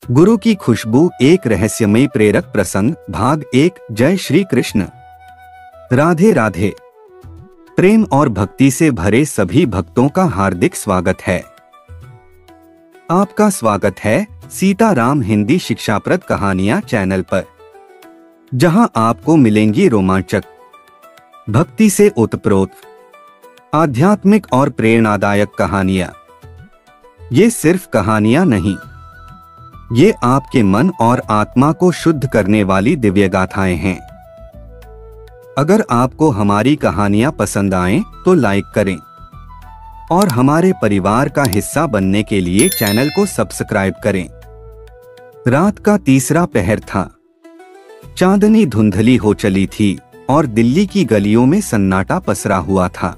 गुरु की खुशबू, एक रहस्यमय प्रेरक प्रसंग, भाग 1। जय श्री कृष्ण। राधे राधे। प्रेम और भक्ति से भरे सभी भक्तों का हार्दिक स्वागत है। आपका स्वागत है सीताराम हिंदी शिक्षाप्रद कहानियां चैनल पर, जहां आपको मिलेंगी रोमांचक, भक्ति से ओतप्रोत, आध्यात्मिक और प्रेरणादायक कहानियां। ये सिर्फ कहानियां नहीं, ये आपके मन और आत्मा को शुद्ध करने वाली दिव्य गाथाएं हैं। अगर आपको हमारी कहानियां पसंद आएं तो लाइक करें और हमारे परिवार का हिस्सा बनने के लिए चैनल को सब्सक्राइब करें। रात का तीसरा पहर था। चांदनी धुंधली हो चली थी और दिल्ली की गलियों में सन्नाटा पसरा हुआ था।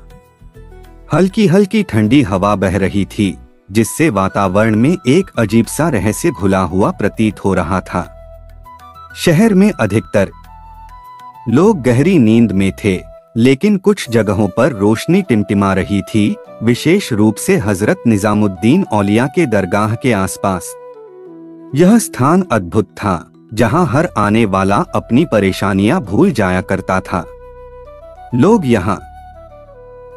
हल्की हल्की ठंडी हवा बह रही थी, जिससे वातावरण में एक अजीब सा रहस्य घुला हुआ प्रतीत हो रहा था। शहर में अधिकतर लोग गहरी नींद में थे, लेकिन कुछ जगहों पर रोशनी टिमटिमा रही थी, विशेष रूप से हजरत निजामुद्दीन औलिया के दरगाह के आसपास। यह स्थान अद्भुत था, जहां हर आने वाला अपनी परेशानियां भूल जाया करता था। लोग यहां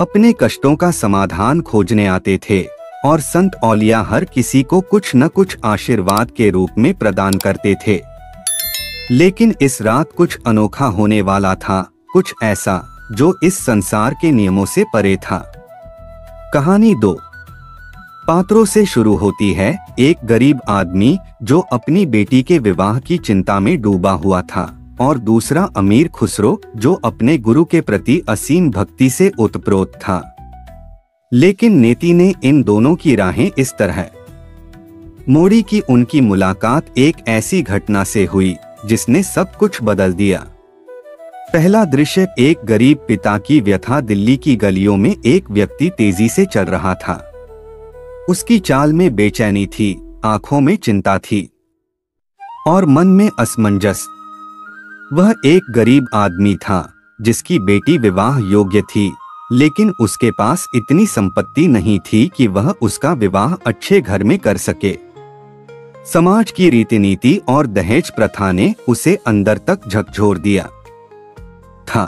अपने कष्टों का समाधान खोजने आते थे और संत औलिया हर किसी को कुछ न कुछ आशीर्वाद के रूप में प्रदान करते थे। लेकिन इस रात कुछ अनोखा होने वाला था, कुछ ऐसा जो इस संसार के नियमों से परे था। कहानी 2 पात्रों से शुरू होती है। एक गरीब आदमी जो अपनी बेटी के विवाह की चिंता में डूबा हुआ था, और दूसरा अमीर खुसरो जो अपने गुरु के प्रति असीम भक्ति से ओतप्रोत था। लेकिन नेति ने इन दोनों की राहें इस तरह मोड़ी कि उनकी मुलाकात एक ऐसी घटना से हुई जिसने सब कुछ बदल दिया। पहला दृश्य, एक गरीब पिता की व्यथा। दिल्ली की गलियों में एक व्यक्ति तेजी से चल रहा था। उसकी चाल में बेचैनी थी, आंखों में चिंता थी और मन में असमंजस। वह एक गरीब आदमी था जिसकी बेटी विवाह योग्य थी, लेकिन उसके पास इतनी संपत्ति नहीं थी कि वह उसका विवाह अच्छे घर में कर सके। समाज की रीति नीति और दहेज प्रथा ने उसे अंदर तक झकझोर दिया था।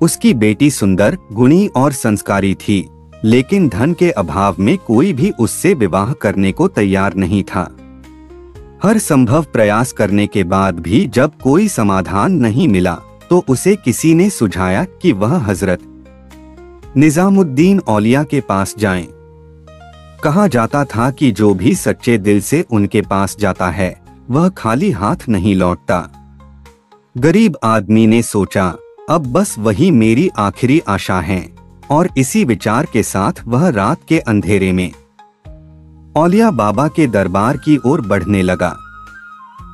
उसकी बेटी सुंदर, गुणी और संस्कारी थी, लेकिन धन के अभाव में कोई भी उससे विवाह करने को तैयार नहीं था। हर संभव प्रयास करने के बाद भी जब कोई समाधान नहीं मिला, तो उसे किसी ने सुझाया कि वह हजरत निजामुद्दीन औलिया के पास जाएं। कहा जाता था कि जो भी सच्चे दिल से उनके पास जाता है, वह खाली हाथ नहीं लौटता। गरीब आदमी ने सोचा, अब बस वही मेरी आखिरी आशा है, और इसी विचार के साथ वह रात के अंधेरे में औलिया बाबा के दरबार की ओर बढ़ने लगा।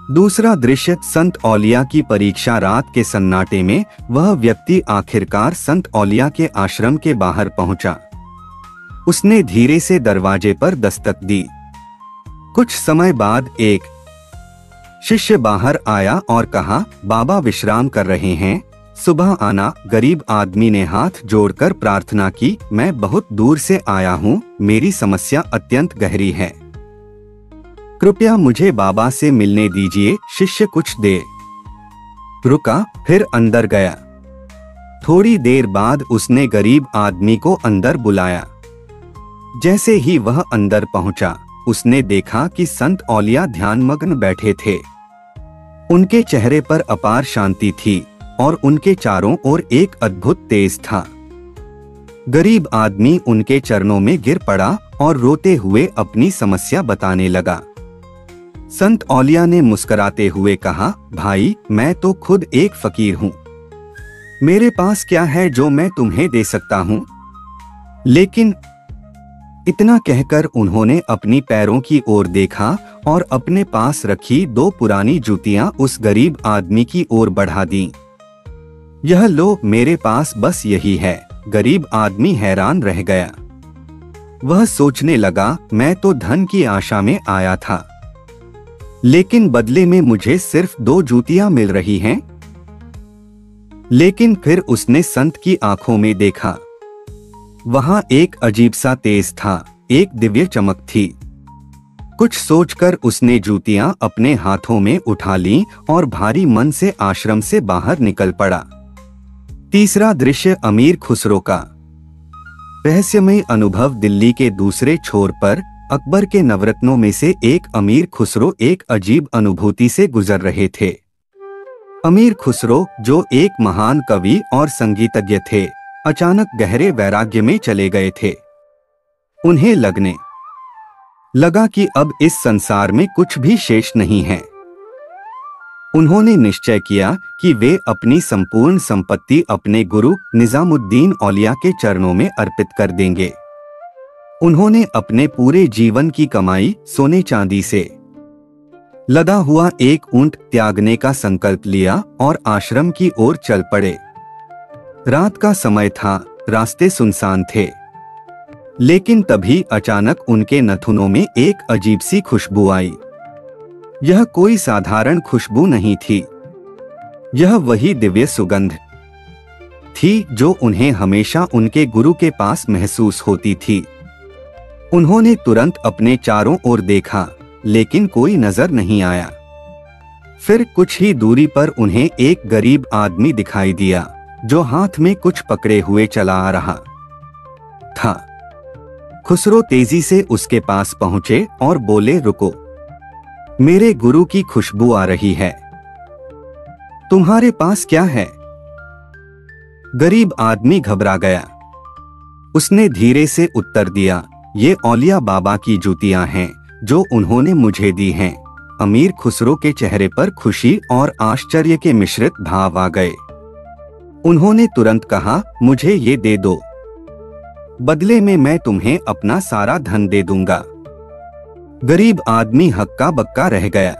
दूसरा दृश्य, संत औलिया की परीक्षा। रात के सन्नाटे में वह व्यक्ति आखिरकार संत औलिया के आश्रम के बाहर पहुंचा। उसने धीरे से दरवाजे पर दस्तक दी। कुछ समय बाद एक शिष्य बाहर आया और कहा, बाबा विश्राम कर रहे हैं, सुबह आना। गरीब आदमी ने हाथ जोड़कर प्रार्थना की, मैं बहुत दूर से आया हूँ, मेरी समस्या अत्यंत गहरी है, कृपया मुझे बाबा से मिलने दीजिए। शिष्य कुछ देर रुका, फिर अंदर गया। थोड़ी देर बाद उसने गरीब आदमी को अंदर बुलाया। जैसे ही वह अंदर पहुंचा, उसने देखा कि संत औलिया ध्यानमग्न बैठे थे। उनके चेहरे पर अपार शांति थी और उनके चारों ओर एक अद्भुत तेज था। गरीब आदमी उनके चरणों में गिर पड़ा और रोते हुए अपनी समस्या बताने लगा। संत औलिया ने मुस्कुराते हुए कहा, भाई, मैं तो खुद एक फकीर हूँ, मेरे पास क्या है जो मैं तुम्हें दे सकता हूँ। लेकिन इतना कहकर उन्होंने अपनी पैरों की ओर देखा और अपने पास रखी 2 पुरानी जूतियां उस गरीब आदमी की ओर बढ़ा दी। यह लो, मेरे पास बस यही है। गरीब आदमी हैरान रह गया। वह सोचने लगा, मैं तो धन की आशा में आया था, लेकिन बदले में मुझे सिर्फ 2 जूतियां मिल रही हैं। लेकिन फिर उसने संत की आंखों में देखा। वहां एक अजीब सा तेज था, एक दिव्य चमक थी। कुछ सोचकर उसने जूतियां अपने हाथों में उठा लीं और भारी मन से आश्रम से बाहर निकल पड़ा। तीसरा दृश्य अमीर खुसरो का। रहस्यमय अनुभव। दिल्ली के दूसरे छोर पर अकबर के नवरत्नों में से एक अमीर खुसरो एक अजीब अनुभूति से गुजर रहे थे। अमीर खुसरो, जो एक महान कवि और संगीतज्ञ थे, अचानक गहरे वैराग्य में चले गए थे। उन्हें लगने लगा कि अब इस संसार में कुछ भी शेष नहीं है। उन्होंने निश्चय किया कि वे अपनी संपूर्ण संपत्ति अपने गुरु निजामुद्दीन औलिया के चरणों में अर्पित कर देंगे। उन्होंने अपने पूरे जीवन की कमाई सोने चांदी से लदा हुआ एक ऊंट त्यागने का संकल्प लिया और आश्रम की ओर चल पड़े। रात का समय था, रास्ते सुनसान थे, लेकिन तभी अचानक उनके नथुनों में एक अजीब सी खुशबू आई। यह कोई साधारण खुशबू नहीं थी, यह वही दिव्य सुगंध थी जो उन्हें हमेशा उनके गुरु के पास महसूस होती थी। उन्होंने तुरंत अपने चारों ओर देखा, लेकिन कोई नजर नहीं आया। फिर कुछ ही दूरी पर उन्हें एक गरीब आदमी दिखाई दिया, जो हाथ में कुछ पकड़े हुए चला आ रहा था। खुसरो तेजी से उसके पास पहुंचे और बोले, रुको, मेरे गुरु की खुशबू आ रही है, तुम्हारे पास क्या है? गरीब आदमी घबरा गया। उसने धीरे से उत्तर दिया, ये औलिया बाबा की जूतियां हैं जो उन्होंने मुझे दी हैं। अमीर खुसरो के चेहरे पर खुशी और आश्चर्य के मिश्रित भाव आ गए। उन्होंने तुरंत कहा, मुझे ये दे दो, बदले में मैं तुम्हें अपना सारा धन दे दूंगा। गरीब आदमी हक्का बक्का रह गया।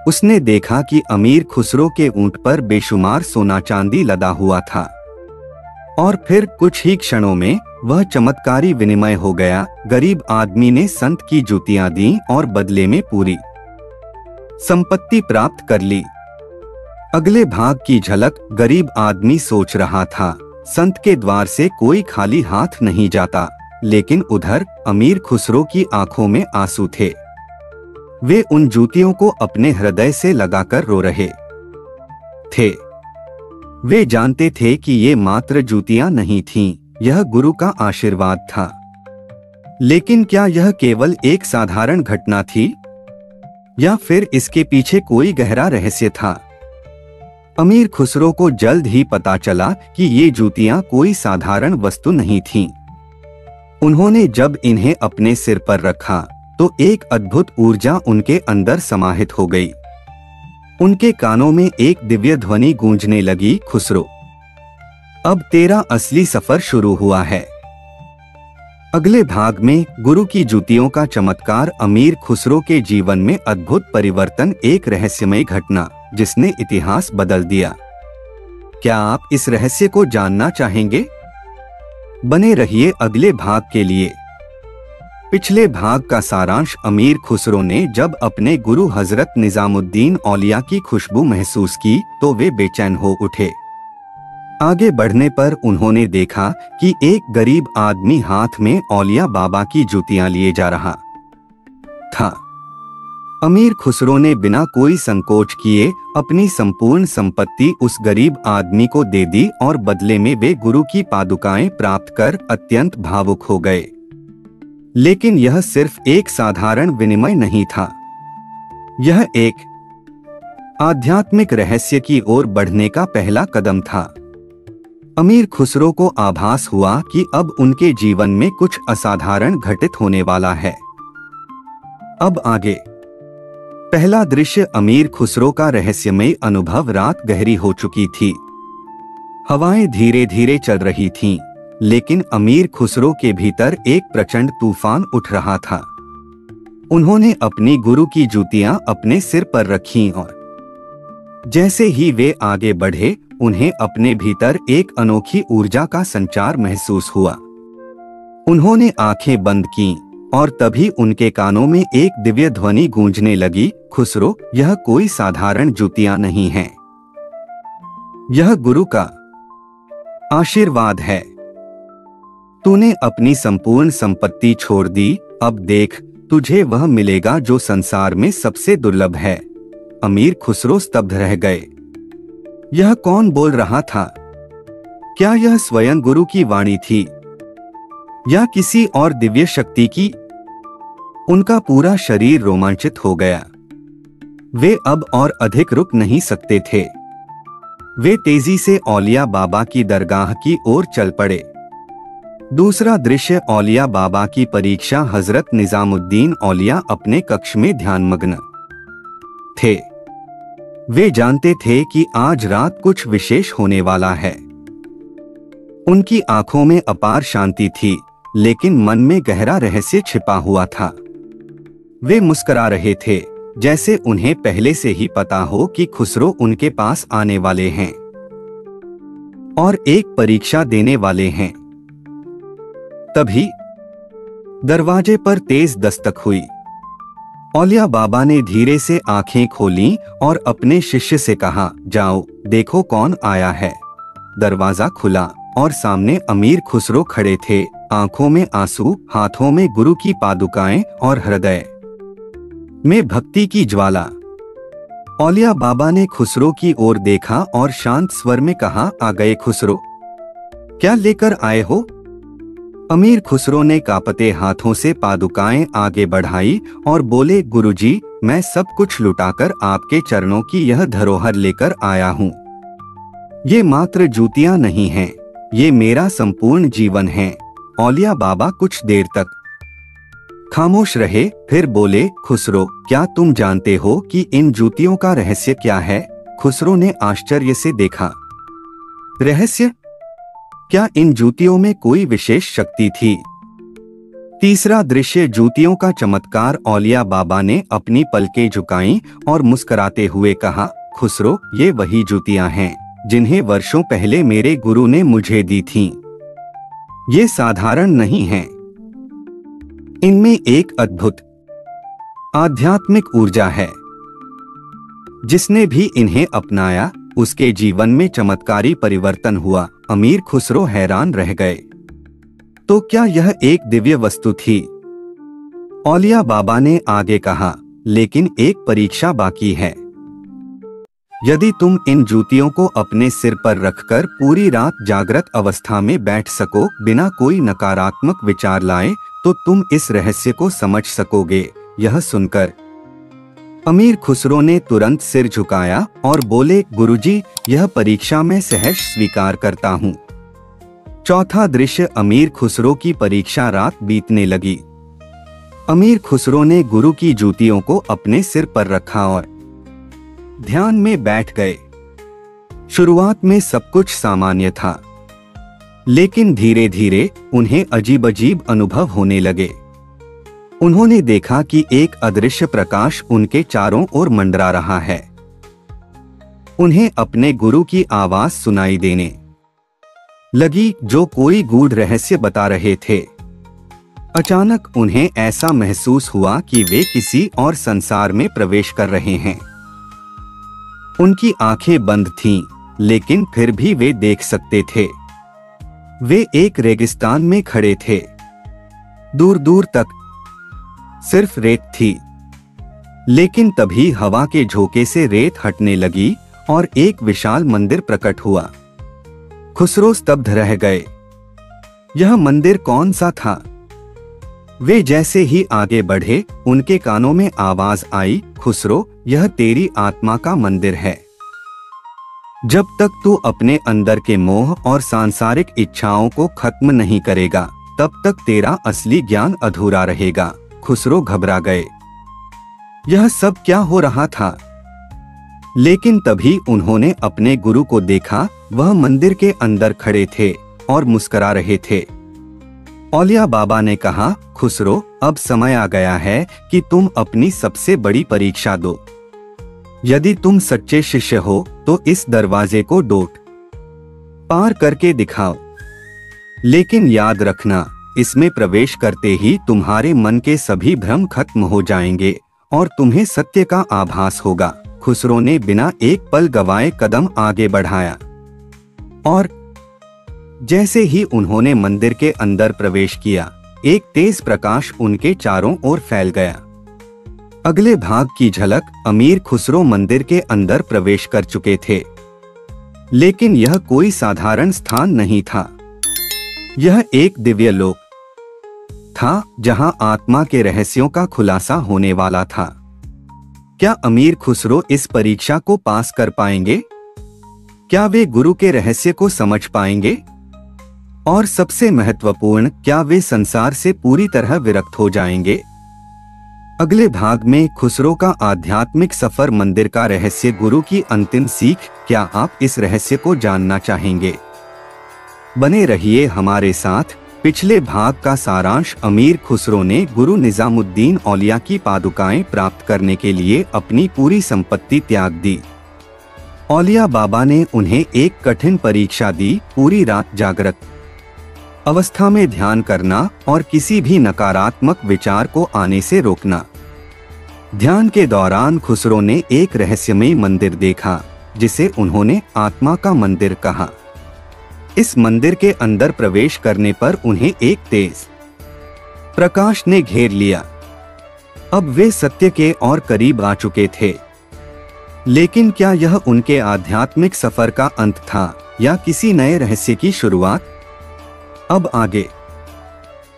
उसने देखा कि अमीर खुसरो के ऊंट पर बेशुमार सोना चांदी लदा हुआ था, और फिर कुछ ही क्षणों में वह चमत्कारी विनिमय हो गया। गरीब आदमी ने संत की जूतियां दी और बदले में पूरी संपत्ति प्राप्त कर ली। अगले भाग की झलक। गरीब आदमी सोच रहा था, संत के द्वार से कोई खाली हाथ नहीं जाता, लेकिन उधर अमीर खुसरो की आंखों में आंसू थे। वे उन जूतियों को अपने हृदय से लगाकर रो रहे थे। वे जानते थे कि ये मात्र जूतियां नहीं थीं, यह गुरु का आशीर्वाद था। लेकिन क्या यह केवल एक साधारण घटना थी, या फिर इसके पीछे कोई गहरा रहस्य था? अमीर खुसरो को जल्द ही पता चला कि ये जूतियां कोई साधारण वस्तु नहीं थीं। उन्होंने जब इन्हें अपने सिर पर रखा तो एक अद्भुत ऊर्जा उनके अंदर समाहित हो गई। उनके कानों में एक दिव्य ध्वनि गूंजने लगी, खुसरो, अब तेरा असली सफर शुरू हुआ है। अगले भाग में गुरु की जूतियों का चमत्कार। अमीर खुसरो के जीवन में अद्भुत परिवर्तन, एक रहस्यमय घटना जिसने इतिहास बदल दिया। क्या आप इस रहस्य को जानना चाहेंगे? बने रहिए अगले भाग के लिए। पिछले भाग का सारांश। अमीर खुसरो ने जब अपने गुरु हजरत निजामुद्दीन औलिया की खुशबू महसूस की तो वे बेचैन हो उठे। आगे बढ़ने पर उन्होंने देखा कि एक गरीब आदमी हाथ में औलिया बाबा की जूतियां लिए जा रहा था। अमीर खुसरो ने बिना कोई संकोच किए अपनी संपूर्ण संपत्ति उस गरीब आदमी को दे दी और बदले में वे गुरु की पादुकाएं प्राप्त कर अत्यंत भावुक हो गए। लेकिन यह सिर्फ एक साधारण विनिमय नहीं था, यह एक आध्यात्मिक रहस्य की ओर बढ़ने का पहला कदम था। अमीर खुसरो को आभास हुआ कि अब उनके जीवन में कुछ असाधारण घटित होने वाला है। अब आगे। पहला दृश्य। अमीर खुसरो का रहस्यमय अनुभव। रात गहरी हो चुकी थी, हवाएं धीरे धीरे चल रही थीं, लेकिन अमीर खुसरो के भीतर एक प्रचंड तूफान उठ रहा था। उन्होंने अपनी गुरु की जूतियां अपने सिर पर रखीं और जैसे ही वे आगे बढ़े उन्हें अपने भीतर एक अनोखी ऊर्जा का संचार महसूस हुआ। उन्होंने आंखें बंद कीं और तभी उनके कानों में एक दिव्य ध्वनि गूंजने लगी, खुसरो, यह कोई साधारण जूतियां नहीं हैं, यह गुरु का आशीर्वाद है। तूने अपनी संपूर्ण संपत्ति छोड़ दी, अब देख, तुझे वह मिलेगा जो संसार में सबसे दुर्लभ है। अमीर खुसरो स्तब्ध रह गए। यह कौन बोल रहा था? क्या यह स्वयं गुरु की वाणी थी या किसी और दिव्य शक्ति की? उनका पूरा शरीर रोमांचित हो गया। वे अब और अधिक रुक नहीं सकते थे। वे तेजी से औलिया बाबा की दरगाह की ओर चल पड़े। दूसरा दृश्य औलिया बाबा की परीक्षा। हजरत निजामुद्दीन औलिया अपने कक्ष में ध्यानमग्न थे। वे जानते थे कि आज रात कुछ विशेष होने वाला है। उनकी आंखों में अपार शांति थी, लेकिन मन में गहरा रहस्य छिपा हुआ था। वे मुस्कुरा रहे थे, जैसे उन्हें पहले से ही पता हो कि खुसरो उनके पास आने वाले हैं और एक परीक्षा देने वाले हैं। तभी दरवाजे पर तेज दस्तक हुई। औलिया बाबा ने धीरे से आंखें खोलीं और अपने शिष्य से कहा, जाओ देखो कौन आया है। दरवाजा खुला और सामने अमीर खुसरो खड़े थे, आंखों में आंसू, हाथों में गुरु की पादुकाएं और हृदय में भक्ति की ज्वाला। औलिया बाबा ने खुसरो की ओर देखा और शांत स्वर में कहा, आ गए खुसरो, क्या लेकर आए हो? अमीर खुसरो ने कांपते हाथों से पादुकाएं आगे बढ़ाई और बोले, गुरुजी, मैं सब कुछ लुटाकर आपके चरणों की यह धरोहर लेकर आया हूँ। ये मात्र जूतियां नहीं हैं, ये मेरा संपूर्ण जीवन है। औलिया बाबा कुछ देर तक खामोश रहे, फिर बोले, खुसरो, क्या तुम जानते हो कि इन जूतियों का रहस्य क्या है? खुसरो ने आश्चर्य से देखा। रहस्य? क्या इन जूतियों में कोई विशेष शक्ति थी? तीसरा दृश्य जूतियों का चमत्कार। औलिया बाबा ने अपनी पलकें झुकाईं और मुस्कुराते हुए कहा, खुसरो, ये वही जूतियां हैं जिन्हें वर्षों पहले मेरे गुरु ने मुझे दी थीं। ये साधारण नहीं हैं। इनमें एक अद्भुत आध्यात्मिक ऊर्जा है। जिसने भी इन्हें अपनाया उसके जीवन में चमत्कारी परिवर्तन हुआ। अमीर खुसरो हैरान रह गए। तो क्या यह एक दिव्य वस्तु थी? औलिया बाबा ने आगे कहा, लेकिन एक परीक्षा बाकी है। यदि तुम इन जूतियों को अपने सिर पर रखकर पूरी रात जागृत अवस्था में बैठ सको बिना कोई नकारात्मक विचार लाए, तो तुम इस रहस्य को समझ सकोगे। यह सुनकर अमीर खुसरो ने तुरंत सिर झुकाया और बोले, गुरुजी, यह परीक्षा मैं सहर्ष स्वीकार करता हूँ। चौथा दृश्य अमीर खुसरो की परीक्षा। रात बीतने लगी। अमीर खुसरो ने गुरु की जूतियों को अपने सिर पर रखा और ध्यान में बैठ गए। शुरुआत में सब कुछ सामान्य था, लेकिन धीरे धीरे उन्हें अजीब अजीब अनुभव होने लगे। उन्होंने देखा कि एक अदृश्य प्रकाश उनके चारों ओर मंडरा रहा है। उन्हें अपने गुरु की आवाज सुनाई देने लगी, जो कोई गूढ़ रहस्य बता रहे थे। अचानक उन्हें ऐसा महसूस हुआ कि वे किसी और संसार में प्रवेश कर रहे हैं। उनकी आंखें बंद थीं, लेकिन फिर भी वे देख सकते थे। वे एक रेगिस्तान में खड़े थे। दूर दूर तक सिर्फ रेत थी, लेकिन तभी हवा के झोंके से रेत हटने लगी और एक विशाल मंदिर प्रकट हुआ। खुसरो स्तब्ध रह गए। यह मंदिर कौन सा था? वे जैसे ही आगे बढ़े, उनके कानों में आवाज आई, खुसरो, यह तेरी आत्मा का मंदिर है। जब तक तू अपने अंदर के मोह और सांसारिक इच्छाओं को खत्म नहीं करेगा, तब तक तेरा असली ज्ञान अधूरा रहेगा। खुसरो घबरा गए। यह सब क्या हो रहा था? लेकिन तभी उन्होंने अपने गुरु को देखा। वह मंदिर के अंदर खड़े थे और मुस्कुरा रहे थे। औलिया बाबा ने कहा, खुसरो, अब समय आ गया है कि तुम अपनी सबसे बड़ी परीक्षा दो। यदि तुम सच्चे शिष्य हो तो इस दरवाजे को डोट पार करके दिखाओ। लेकिन याद रखना, इसमें प्रवेश करते ही तुम्हारे मन के सभी भ्रम खत्म हो जाएंगे और तुम्हें सत्य का आभास होगा। खुसरो ने बिना एक पल गवाए कदम आगे बढ़ाया और जैसे ही उन्होंने मंदिर के अंदर प्रवेश किया, एक तेज प्रकाश उनके चारों ओर फैल गया। अगले भाग की झलक, अमीर खुसरो मंदिर के अंदर प्रवेश कर चुके थे, लेकिन यह कोई साधारण स्थान नहीं था। यह एक दिव्य लोक था जहां आत्मा के रहस्यों का खुलासा होने वाला था। क्या अमीर खुसरो इस परीक्षा को पास कर पाएंगे? क्या वे गुरु के रहस्य को समझ पाएंगे? और सबसे महत्वपूर्ण, क्या वे संसार से पूरी तरह विरक्त हो जाएंगे? अगले भाग में खुसरो का आध्यात्मिक सफर, मंदिर का रहस्य, गुरु की अंतिम सीख। क्या आप इस रहस्य को जानना चाहेंगे? बने रहिए हमारे साथ। पिछले भाग का सारांश, अमीर खुसरो ने गुरु निजामुद्दीन औलिया की पादुकाएं प्राप्त करने के लिए अपनी पूरी संपत्ति त्याग दी। औलिया बाबा ने उन्हें एक कठिन परीक्षा दी, पूरी रात जागृत अवस्था में ध्यान करना और किसी भी नकारात्मक विचार को आने से रोकना। ध्यान के दौरान खुसरो ने एक रहस्यमयी मंदिर देखा, जिसे उन्होंने आत्मा का मंदिर कहा। इस मंदिर के अंदर प्रवेश करने पर उन्हें एक तेज प्रकाश ने घेर लिया। अब वे सत्य के और करीब आ चुके थे। लेकिन क्या यह उनके आध्यात्मिक सफर का अंत था या किसी नए रहस्य की शुरुआत? अब आगे।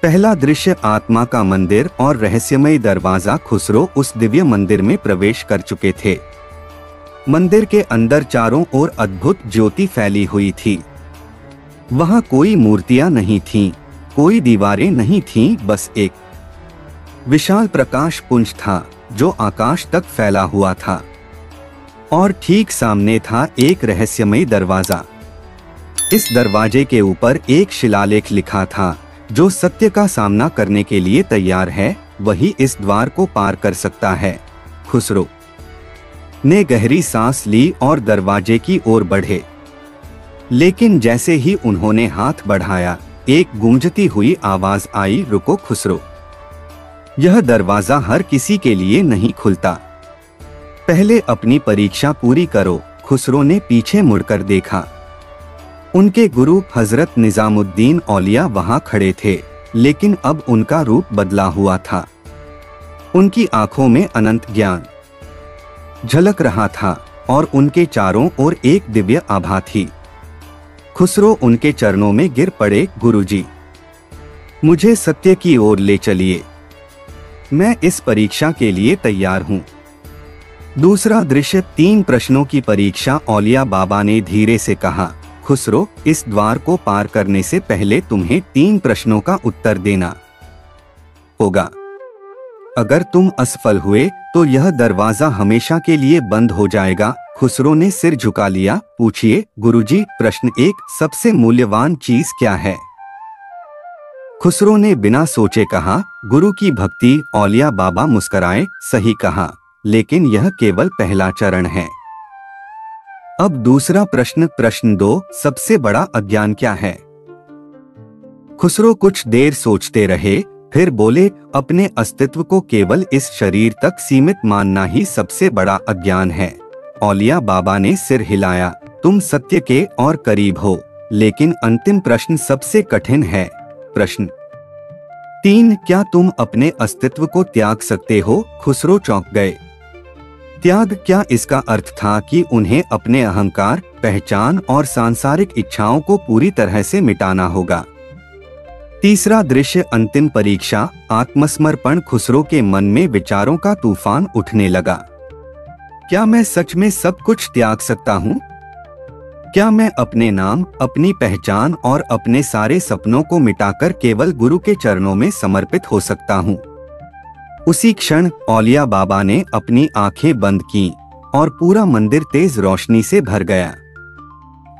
पहला दृश्य, आत्मा का मंदिर और रहस्यमय दरवाजा। खुसरो उस दिव्य मंदिर में प्रवेश कर चुके थे। मंदिर के अंदर चारों ओर अद्भुत ज्योति फैली हुई थी। वहां कोई मूर्तियां नहीं थीं, कोई दीवारें नहीं थीं, बस एक विशाल प्रकाश पुंज था जो आकाश तक फैला हुआ था। और ठीक सामने था एक रहस्यमय दरवाजा। इस दरवाजे के ऊपर एक शिलालेख लिखा था, जो सत्य का सामना करने के लिए तैयार है वही इस द्वार को पार कर सकता है। खुसरो ने गहरी सांस ली और दरवाजे की ओर बढ़े। लेकिन जैसे ही उन्होंने हाथ बढ़ाया, एक गूंजती हुई आवाज आई, रुको खुसरो, यह दरवाजा हर किसी के लिए नहीं खुलता। पहले अपनी परीक्षा पूरी करो। खुसरो ने पीछे मुड़कर देखा। उनके गुरु हजरत निजामुद्दीन औलिया वहां खड़े थे, लेकिन अब उनका रूप बदला हुआ था। उनकी आंखों में अनंत ज्ञान झलक रहा था और उनके चारों ओर एक दिव्य आभा थी। खुसरो उनके चरणों में गिर पड़े, गुरुजी, मुझे सत्य की ओर ले चलिए। मैं इस परीक्षा के लिए तैयार हूं। दूसरा दृश्य, 3 प्रश्नों की परीक्षा। औलिया बाबा ने धीरे से कहा, खुसरो, इस द्वार को पार करने से पहले तुम्हें 3 प्रश्नों का उत्तर देना होगा। अगर तुम असफल हुए तो यह दरवाजा हमेशा के लिए बंद हो जाएगा। खुसरो ने सिर झुका लिया। पूछिए गुरुजी। प्रश्न 1, सबसे मूल्यवान चीज क्या है? खुसरो ने बिना सोचे कहा, गुरु की भक्ति। औलिया बाबा मुस्कुराए, सही कहा, लेकिन यह केवल पहला चरण है। अब दूसरा प्रश्न, प्रश्न 2, सबसे बड़ा अज्ञान क्या है? खुसरो कुछ देर सोचते रहे, फिर बोले, अपने अस्तित्व को केवल इस शरीर तक सीमित मानना ही सबसे बड़ा अज्ञान है। औलिया बाबा ने सिर हिलाया, तुम सत्य के और करीब हो, लेकिन अंतिम प्रश्न सबसे कठिन है। प्रश्न 3, क्या तुम अपने अस्तित्व को त्याग सकते हो? खुसरो चौंक गए। त्याग, क्या इसका अर्थ था कि उन्हें अपने अहंकार, पहचान और सांसारिक इच्छाओं को पूरी तरह से मिटाना होगा? तीसरा दृश्य, अंतिम परीक्षा, आत्मसमर्पण। खुसरो के मन में विचारों का तूफान उठने लगा। क्या मैं सच में सब कुछ त्याग सकता हूँ? क्या मैं अपने नाम, अपनी पहचान और अपने सारे सपनों को मिटाकर केवल गुरु के चरणों में समर्पित हो सकता हूँ? उसी क्षण औलिया बाबा ने अपनी आंखें बंद की और पूरा मंदिर तेज रोशनी से भर गया।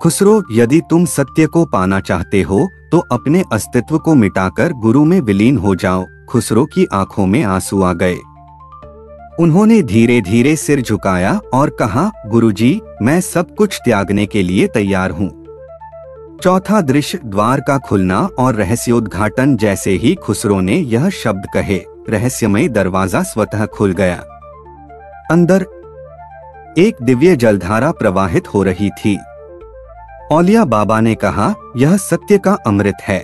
खुसरो, यदि तुम सत्य को पाना चाहते हो तो अपने अस्तित्व को मिटाकर गुरु में विलीन हो जाओ। खुसरो की आंखों में आंसू आ गए। उन्होंने धीरे धीरे सिर झुकाया और कहा, गुरुजी, मैं सब कुछ त्यागने के लिए तैयार हूँ। चौथा दृश्य, द्वार का खुलना और रहस्योद्घाटन। जैसे ही खुसरो ने यह शब्द कहे, रहस्यमय दरवाजा स्वतः खुल गया। अंदर एक दिव्य जलधारा प्रवाहित हो रही थी। औलिया बाबा ने कहा, यह सत्य का अमृत है।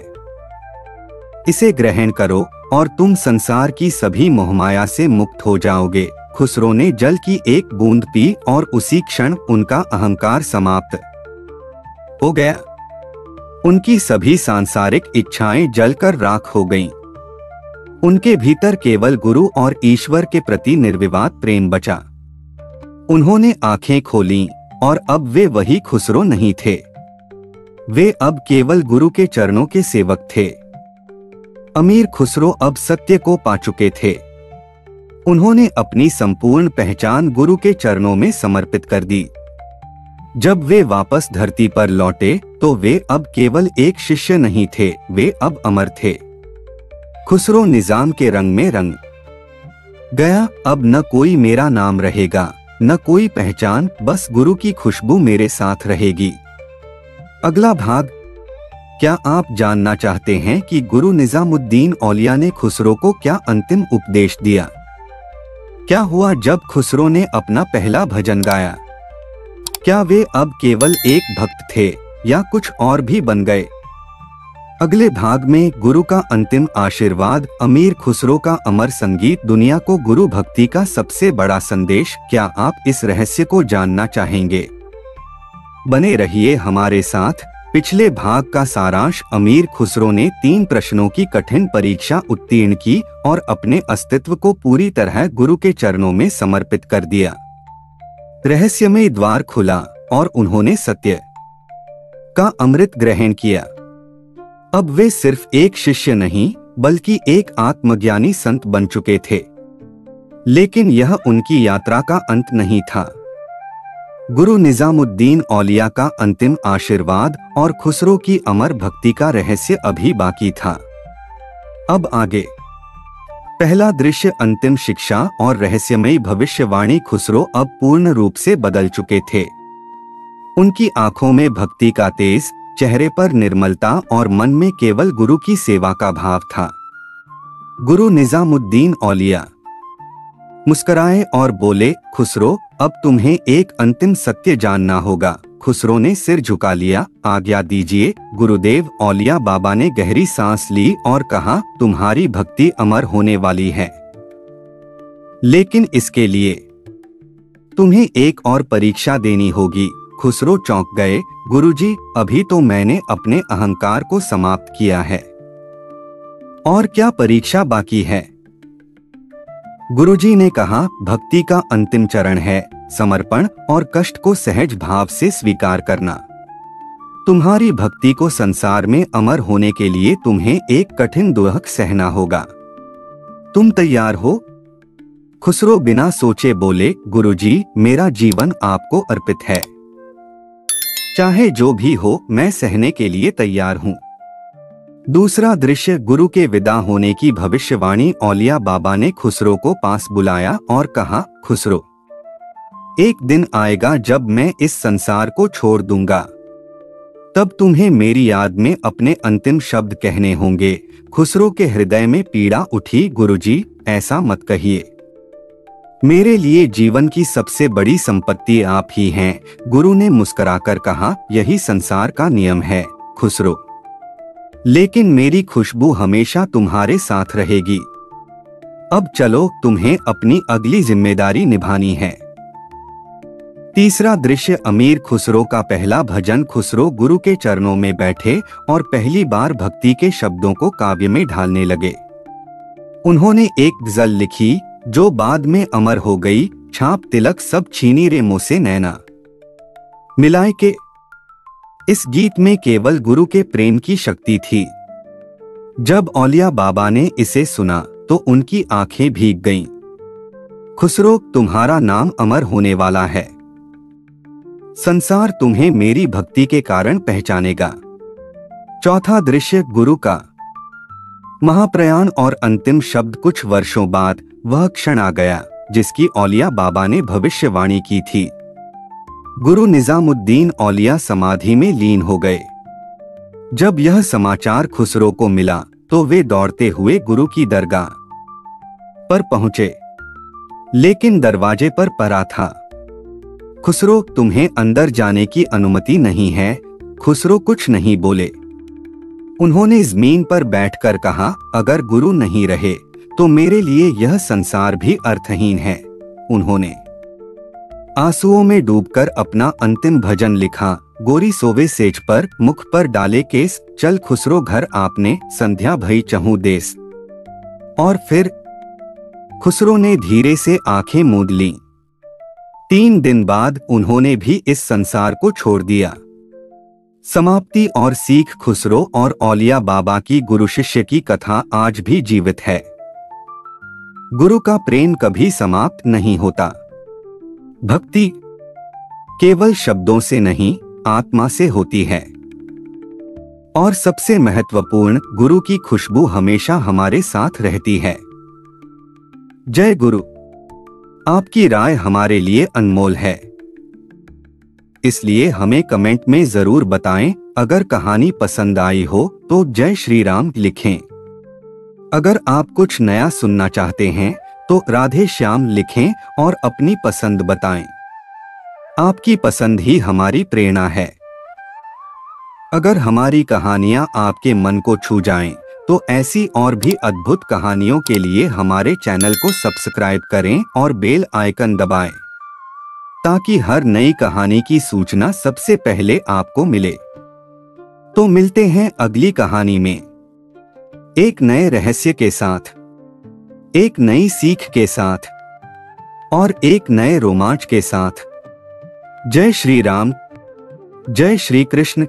इसे ग्रहण करो और तुम संसार की सभी मोहमाया से मुक्त हो जाओगे। खुसरो ने जल की एक बूंद पी और उसी क्षण उनका अहंकार समाप्त हो गया। उनकी सभी सांसारिक इच्छाएं जलकर राख हो गईं। उनके भीतर केवल गुरु और ईश्वर के प्रति निर्विवाद प्रेम बचा। उन्होंने आंखें खोलीं और अब वे वही खुसरो नहीं थे। वे अब केवल गुरु के चरणों के सेवक थे। अमीर खुसरो अब सत्य को पा चुके थे। उन्होंने अपनी संपूर्ण पहचान गुरु के चरणों में समर्पित कर दी। जब वे वापस धरती पर लौटे तो वे अब केवल एक शिष्य नहीं थे, वे अब अमर थे। खुसरो निजाम के रंग में रंग गया। अब न कोई मेरा नाम रहेगा, न कोई पहचान, बस गुरु की खुशबू मेरे साथ रहेगी। अगला भाग। क्या आप जानना चाहते हैं कि गुरु निजामुद्दीन औलिया ने खुसरो को क्या अंतिम उपदेश दिया? क्या हुआ जब खुसरो ने अपना पहला भजन गाया? क्या वे अब केवल एक भक्त थे या कुछ और भी बन गए? अगले भाग में गुरु का अंतिम आशीर्वाद, अमीर खुसरो का अमर संगीत, दुनिया को गुरु भक्ति का सबसे बड़ा संदेश। क्या आप इस रहस्य को जानना चाहेंगे? बने रहिए हमारे साथ। पिछले भाग का सारांश। अमीर खुसरो ने 3 प्रश्नों की कठिन परीक्षा उत्तीर्ण की और अपने अस्तित्व को पूरी तरह गुरु के चरणों में समर्पित कर दिया। रहस्यमय द्वार खुला और उन्होंने सत्य का अमृत ग्रहण किया। अब वे सिर्फ एक शिष्य नहीं बल्कि एक आत्मज्ञानी संत बन चुके थे। लेकिन यह उनकी यात्रा का अंत नहीं था। गुरु निजामुद्दीन औलिया का अंतिम आशीर्वाद और खुसरो की अमर भक्ति का रहस्य अभी बाकी था। अब आगे। पहला दृश्य, अंतिम शिक्षा और रहस्यमयी भविष्यवाणी। खुसरो अब पूर्ण रूप से बदल चुके थे। उनकी आंखों में भक्ति का तेज, चेहरे पर निर्मलता और मन में केवल गुरु की सेवा का भाव था। गुरु निजामुद्दीन औलिया मुस्कुराए और बोले, खुसरो, अब तुम्हें एक अंतिम सत्य जानना होगा। खुसरो ने सिर झुका लिया। आज्ञा दीजिए गुरुदेव। औलिया बाबा ने गहरी सांस ली और कहा, तुम्हारी भक्ति अमर होने वाली है, लेकिन इसके लिए तुम्हें एक और परीक्षा देनी होगी। खुसरो चौंक गए। गुरुजी, अभी तो मैंने अपने अहंकार को समाप्त किया है। और क्या परीक्षा बाकी है? गुरुजी ने कहा, भक्ति का अंतिम चरण है समर्पण और कष्ट को सहज भाव से स्वीकार करना। तुम्हारी भक्ति को संसार में अमर होने के लिए तुम्हें एक कठिन दुख सहना होगा। तुम तैयार हो? खुसरो बिना सोचे बोले, गुरुजी, मेरा जीवन आपको अर्पित है। चाहे जो भी हो, मैं सहने के लिए तैयार हूँ। दूसरा दृश्य, गुरु के विदा होने की भविष्यवाणी। औलिया बाबा ने खुसरो को पास बुलाया और कहा, खुसरो, एक दिन आएगा जब मैं इस संसार को छोड़ दूंगा। तब तुम्हें मेरी याद में अपने अंतिम शब्द कहने होंगे। खुसरो के हृदय में पीड़ा उठी। गुरुजी, ऐसा मत कहिए। मेरे लिए जीवन की सबसे बड़ी संपत्ति आप ही हैं। गुरु ने मुस्कुराकर कहा, यही संसार का नियम है खुसरो, लेकिन मेरी खुशबू हमेशा तुम्हारे साथ रहेगी। अब चलो, तुम्हें अपनी अगली जिम्मेदारी निभानी है। तीसरा दृश्य, अमीर खुसरो का पहला भजन। खुसरो गुरु के चरणों में बैठे और पहली बार भक्ति के शब्दों को काव्य में ढालने लगे। उन्होंने एक गजल लिखी जो बाद में अमर हो गई। छाप तिलक सब छीनी रे मुझसे नैना मिलाए के। इस गीत में केवल गुरु के प्रेम की शक्ति थी। जब औलिया बाबा ने इसे सुना तो उनकी आंखें भीग गईं। खुसरो, तुम्हारा नाम अमर होने वाला है। संसार तुम्हें मेरी भक्ति के कारण पहचानेगा। चौथा दृश्य, गुरु का महाप्रयाण और अंतिम शब्द। कुछ वर्षों बाद वह क्षण आ गया जिसकी औलिया बाबा ने भविष्यवाणी की थी। गुरु निजामुद्दीन औलिया समाधि में लीन हो गए। जब यह समाचार खुसरो को मिला तो वे दौड़ते हुए गुरु की दरगाह पर पहुंचे, लेकिन दरवाजे पर पहरा था। खुसरो, तुम्हें अंदर जाने की अनुमति नहीं है। खुसरो कुछ नहीं बोले। उन्होंने जमीन पर बैठकर कहा, अगर गुरु नहीं रहे तो मेरे लिए यह संसार भी अर्थहीन है। उन्होंने आंसुओं में डूबकर अपना अंतिम भजन लिखा। गोरी सोवे सेज पर, मुख पर डाले केस, चल खुसरो घर आपने, संध्या भई चहु देस। और फिर खुसरो ने धीरे से आंखें मूंद लीं। 3 दिन बाद उन्होंने भी इस संसार को छोड़ दिया। समाप्ति और सीख। खुसरो और औलिया बाबा की गुरु शिष्य की कथा आज भी जीवित है। गुरु का प्रेम कभी समाप्त नहीं होता। भक्ति केवल शब्दों से नहीं, आत्मा से होती है। और सबसे महत्वपूर्ण, गुरु की खुशबू हमेशा हमारे साथ रहती है। जय गुरु। आपकी राय हमारे लिए अनमोल है, इसलिए हमें कमेंट में जरूर बताएं। अगर कहानी पसंद आई हो तो जय श्री राम लिखें। अगर आप कुछ नया सुनना चाहते हैं तो राधे श्याम लिखें और अपनी पसंद बताएं। आपकी पसंद ही हमारी प्रेरणा है। अगर हमारी कहानियां आपके मन को छू जाएं, तो ऐसी और भी अद्भुत कहानियों के लिए हमारे चैनल को सब्सक्राइब करें और बेल आइकन दबाएं, ताकि हर नई कहानी की सूचना सबसे पहले आपको मिले। तो मिलते हैं अगली कहानी में, एक नए रहस्य के साथ, एक नई सीख के साथ और एक नए रोमांच के साथ। जय श्री राम, जय श्री कृष्ण।